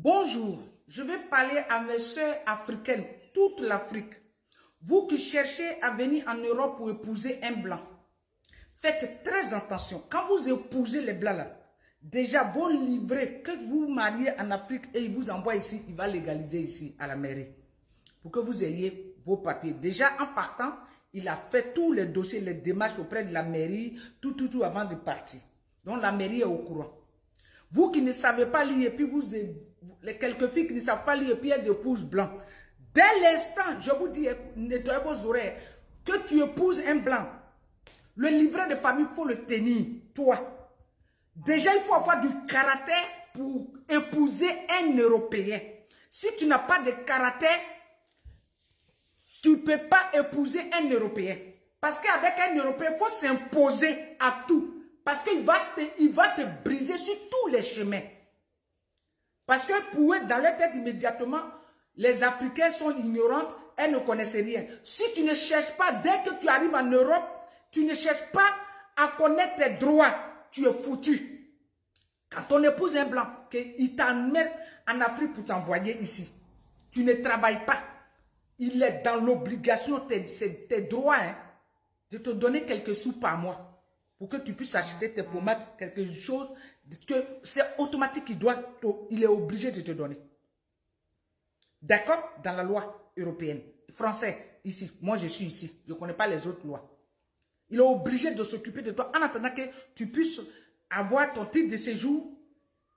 Bonjour, je vais parler à mes soeurs africaines, toute l'Afrique. Vous qui cherchez à venir en Europe pour épouser un blanc, faites très attention. Quand vous épousez les blancs là, déjà vos livrets que vous mariez en Afrique et il vous envoie ici, il va légaliser ici à la mairie. Pour que vous ayez vos papiers. Déjà en partant, il a fait tous les dossiers, les démarches auprès de la mairie, tout avant de partir. Donc la mairie est au courant. Vous qui ne savez pas lire, et puis les quelques filles qui ne savent pas lire, et puis elles épousent blanc. Dès l'instant, je vous dis, nettoyez vos oreilles, que tu épouses un blanc, le livret de famille, il faut le tenir, toi. Déjà, il faut avoir du caractère pour épouser un Européen. Si tu n'as pas de caractère, tu ne peux pas épouser un Européen. Parce qu'avec un Européen, il faut s'imposer à tout. Parce qu'il va te briser sur tous les chemins. Parce que pour eux, dans leur tête immédiatement, les Africains sont ignorantes, elles ne connaissent rien. Si tu ne cherches pas, dès que tu arrives en Europe, tu ne cherches pas à connaître tes droits, tu es foutu. Quand on épouse un blanc, il t'emmène en Afrique pour t'envoyer ici. Tu ne travailles pas. Il est dans l'obligation, c'est tes droits, hein, de te donner quelques sous par mois. Pour que tu puisses acheter tes pommades, quelque chose que c'est automatique, il est obligé de te donner. D'accord? Dans la loi européenne. Français, ici. Moi, je suis ici. Je ne connais pas les autres lois. Il est obligé de s'occuper de toi en attendant que tu puisses avoir ton titre de séjour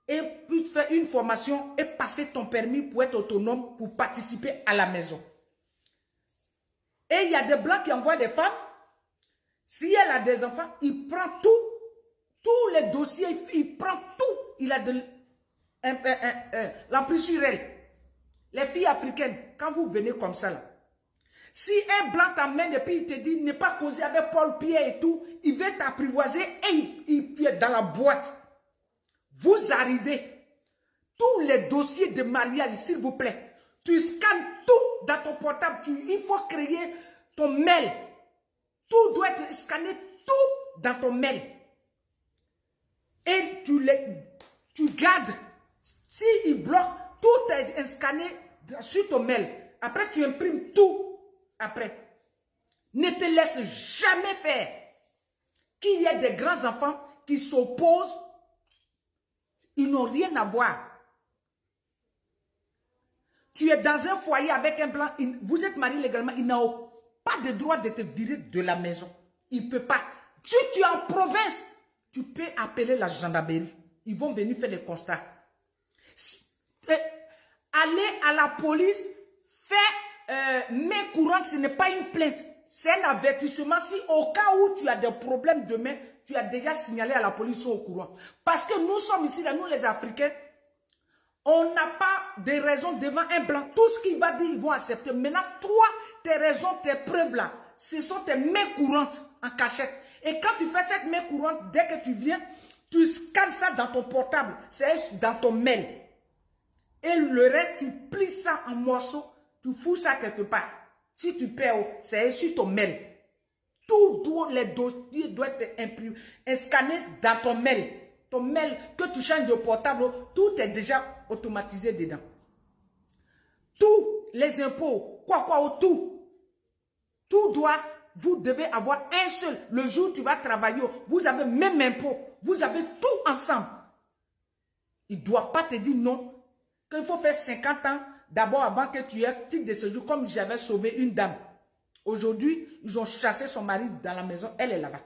et puis faire une formation et passer ton permis pour être autonome, pour participer à la maison. Et il y a des blancs qui envoient des femmes. Si elle a des enfants, il prend tout, tous les dossiers, il prend tout. Il a de l'emprise sur elle. Les filles africaines, quand vous venez comme ça, là, si un blanc t'amène et puis il te dit ne pas causer avec Paul Pierre et tout, il veut t'apprivoiser et tu es dans la boîte. Vous arrivez, tous les dossiers de mariage, s'il vous plaît, tu scannes tout dans ton portable, il faut créer ton mail. Tout doit être scanné, tout dans ton mail. Et tu gardes. S'il bloque, tout est scanné sur ton mail. Après, tu imprimes tout. Après. Ne te laisse jamais faire. Qu'il y ait des grands enfants qui s'opposent, ils n'ont rien à voir. Tu es dans un foyer avec un blanc, vous êtes marié légalement, il n'a pas de droit de te virer de la maison. Il ne peut pas. Si tu es en province, tu peux appeler la gendarmerie. Ils vont venir faire les constats. Aller à la police, faire main courante, ce n'est pas une plainte. C'est un avertissement. Si au cas où tu as des problèmes demain, tu as déjà signalé à la police, ils sont au courant. Parce que nous sommes ici, là, nous les Africains, on n'a pas de raison devant un blanc. Tout ce qu'il va dire, ils vont accepter. Maintenant, toi, tes raisons, tes preuves là, ce sont tes mains courantes en cachette. Et quand tu fais cette main courante, dès que tu viens, tu scannes ça dans ton portable. C'est dans ton mail. Et le reste, tu plies ça en morceaux. Tu fous ça quelque part. Si tu perds, c'est sur ton mail. Tous les dossiers doivent être imprimés, scannés dans ton mail. Ton mail, que tu changes de portable, tout est déjà automatisé dedans. Tous les impôts, tout doit, vous devez avoir un seul. Le jour où tu vas travailler, vous avez même impôt. Vous avez tout ensemble. Il ne doit pas te dire non. Qu'il faut faire 50 ans d'abord avant que tu aies titre de séjour, comme j'avais sauvé une dame. Aujourd'hui, ils ont chassé son mari dans la maison. Elle est là-bas.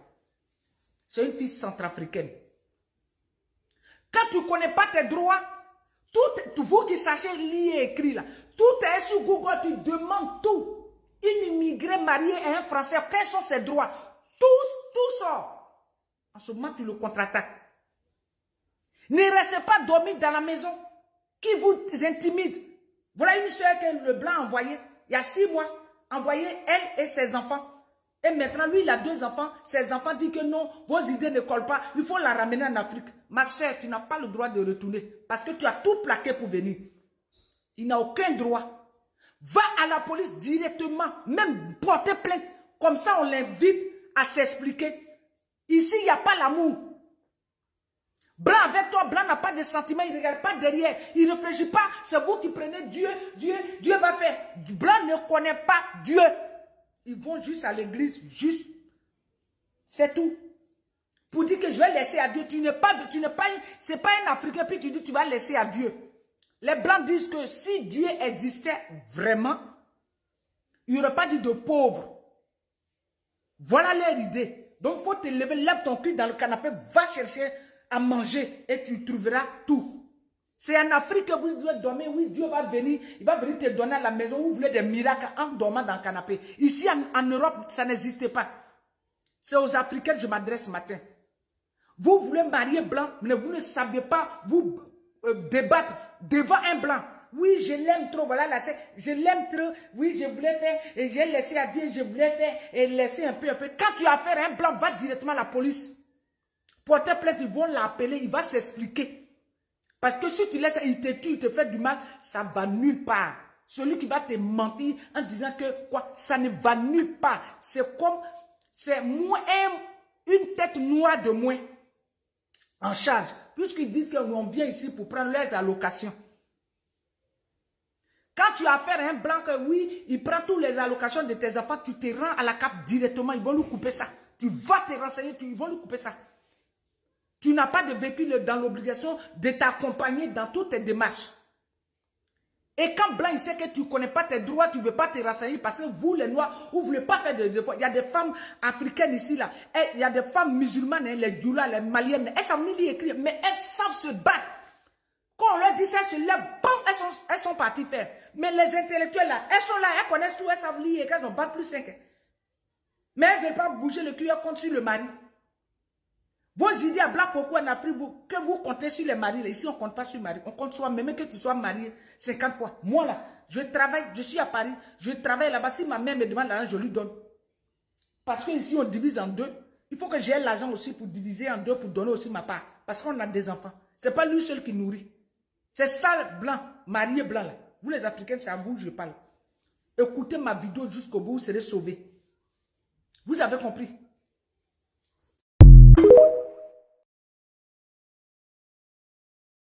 C'est une fille centrafricaine. Quand tu ne connais pas tes droits, vous qui sachez lire et écrire là, tout est sur Google, tu demandes tout. Une immigrée mariée à un Français, quels sont ses droits? Tout sort. En ce moment, tu le contre-attaques. Ne restez pas dormir dans la maison qui vous intimide. Voilà une soeur que le blanc a envoyée il y a 6 mois. Envoyé elle et ses enfants. Et maintenant, lui, il a 2 enfants. Ses enfants disent que non, vos idées ne collent pas. Il faut la ramener en Afrique. Ma soeur, tu n'as pas le droit de retourner. Parce que tu as tout plaqué pour venir. Il n'a aucun droit. Va à la police directement. Même porter plainte. Comme ça, on l'invite à s'expliquer. Ici, il n'y a pas l'amour. Blanc avec toi, blanc n'a pas de sentiments, il ne regarde pas derrière, il ne réfléchit pas. C'est vous qui prenez Dieu, Dieu va faire. Blanc ne connaît pas Dieu. Ils vont juste à l'église, juste. C'est tout. Pour dire que je vais laisser à Dieu, c'est pas un Africain, puis tu dis tu vas laisser à Dieu. Les Blancs disent que si Dieu existait vraiment, il n'y aurait pas dit de pauvres. Voilà leur idée. Donc, il faut te lever, lève ton cul dans le canapé, va chercher à manger et tu trouveras tout. C'est en Afrique que vous devez dormir. Oui, Dieu va venir. Il va venir te donner à la maison. Vous voulez des miracles en dormant dans le canapé. Ici, en Europe, ça n'existe pas. C'est aux Africains que je m'adresse ce matin. Vous voulez marier blanc, mais vous ne savez pas vous débattre devant un blanc. Oui, je l'aime trop, voilà, là, je l'aime trop, oui, je voulais faire, et j'ai laissé à Dieu, je voulais faire, et laisser un peu. Quand tu as affaire à un blanc, va directement à la police. Porter plainte, ils vont l'appeler, il va s'expliquer. Parce que si tu laisses, il te tue, il te fait du mal, ça va nulle part. Celui qui va te mentir en disant que quoi, ça ne va nulle part. C'est comme, c'est moins une tête noire de moins en charge. Puisqu'ils disent qu'on vient ici pour prendre leurs allocations. Quand tu as affaire à un blanc, que oui, il prend toutes les allocations de tes enfants, tu te rends à la CAF directement, ils vont lui couper ça. Tu vas te renseigner, ils vont lui couper ça. Tu n'as pas de véhicule dans l'obligation de t'accompagner dans toutes tes démarches. Et quand blanc, il sait que tu ne connais pas tes droits, tu ne veux pas te renseigner parce que vous, les noirs, vous ne voulez pas faire de devoirs. Il y a des femmes africaines ici, là. Et il y a des femmes musulmanes, hein, les djoulas, les maliennes. Elles savent ni écrire, mais elles savent se battre. Quand on leur dit ça, elles se lèvent, bon, elles sont parties faire. Mais les intellectuels, là, elles sont là, elles connaissent tout, elles savent lire, elles ont bac plus 5. Mais elles ne veulent pas bouger le cul, elles comptent sur le mari. Vos idées à blanc, pourquoi en Afrique, que vous comptez sur les maris, là. Ici on ne compte pas sur le mari, on compte sur même que tu sois marié 50 fois. Moi là, je travaille, je suis à Paris, je travaille là-bas, si ma mère me demande l'argent, je lui donne. Parce que ici on divise en deux, il faut que j'ai l'argent aussi pour diviser en deux, pour donner aussi ma part. Parce qu'on a des enfants, ce n'est pas lui seul qui nourrit. C'est ça blanc, marié blanc là. Vous les Africains, c'est à vous que je parle. Écoutez ma vidéo jusqu'au bout, vous serez sauvés. Vous avez compris?